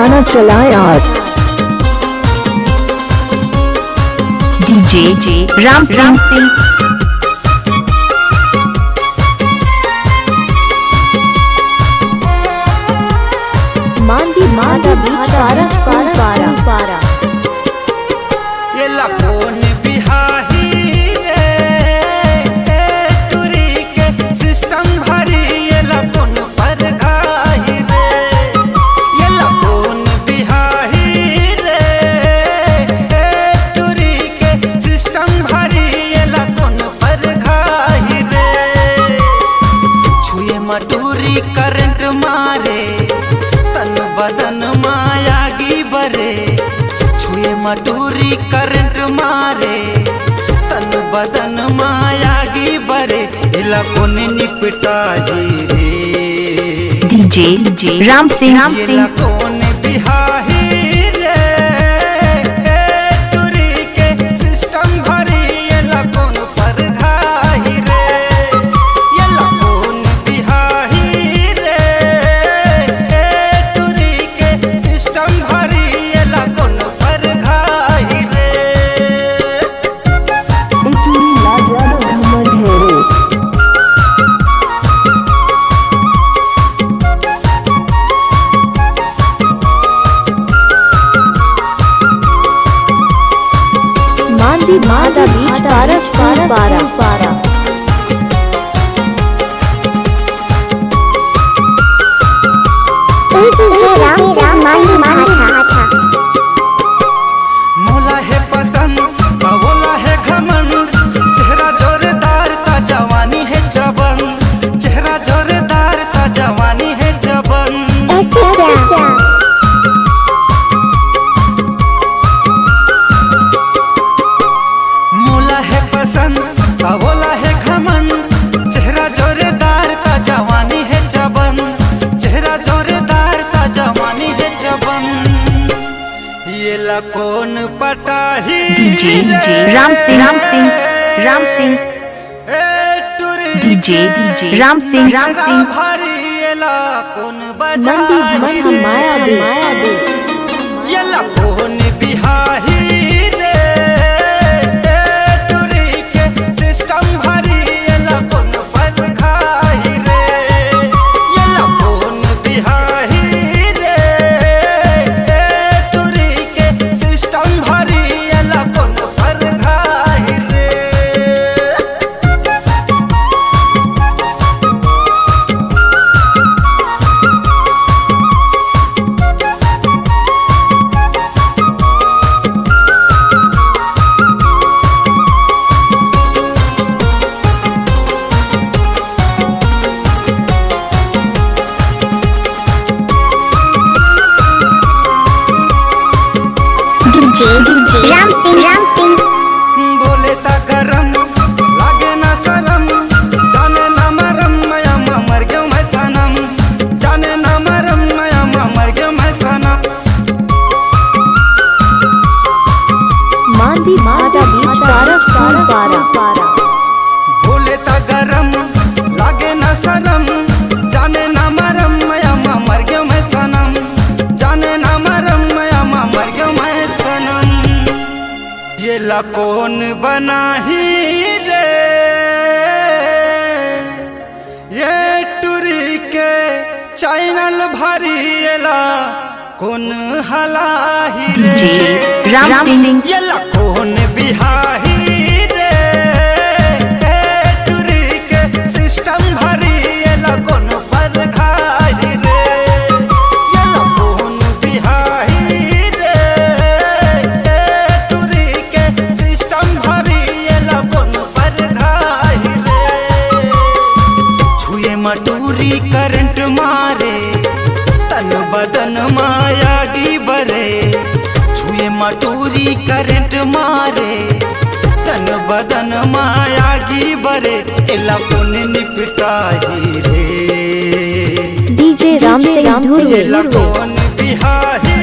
गाना चलाएं आज। डीजे राम सिंह मांदी माता बीच पारा ये लकोन बिहाही रे टूरी के सिस्टम भरी ये लकोन पर घाही रे। ये लकोन बिहाही रे टूरी के सिस्टम भरी ये लकोन पर घाही रे। छुए मटूरी करंट मारे तन बदन मायागी बरे। छुए मटूरी करंट मारे तन बदन मायागी बरे। इला कोन निपटा ही रे। डीजे राम सिंह इला कोन बिहाही रे टूरी के सिस्टम भरी इला कोन पर घाही रे। इला कोन बिहाही रे टूरी के सिस्टम भरी इला कोन पर घाही रे। मांदी माता बीच पारा मोला है पसंद बोला है घमंड। चेहरा जोरदार ता जवानी है जबन। चेहरा जोरदार ता जवानी है जबन। मोला है पसंद बोला है घमंड। चेहरा जोरदार ता जवानी है जबन। चेहरा जोरदार ता जवानी है जबन। ये लकोन पटाही डीजे राम सिंह डीजे राम सिंह भारी ये लकोन मंदी माया दे ये लकोन बिहाही रे टूरी के सिस्टम भरी ये लकोन पर घाही रे। ये लकोन बिहाही रे टूरी के सिस्टम भरी ये लकोन पर घाही रे। राम सिंह बोले ता गरम लागे ना शरम। जाने ना मरम मया मर गयो मैं सनम। जाने ना मरम मया मर गयो मैं सनम। मांदी माता बीच पारा बोले ता गरम लागे ना शरम। जाने ना मरम मया मर गयो मैं सनम। जाने ना मरम मया मर गयो मैं सनम। ये लकोन बनाही रे ये टूरी के चैनल भरी ये लकोन हलाही रे। डीजे राम सिंह ये लकोन बिहाही रे टूरी के सिस्टम भरी ये लकोन पर घाही रे। ये लकोन बिहाही रे टूरी के सिस्टम भरी ये लकोन पर घाही रे। छुए मटूरी करंट मारे तन बदन मायागी बरे। छुए मटूरी करंट मारे तन बदन मायागी बरे। इला कोन निपटा ही रे। डीजे राम सिंह इला कोन बिहाही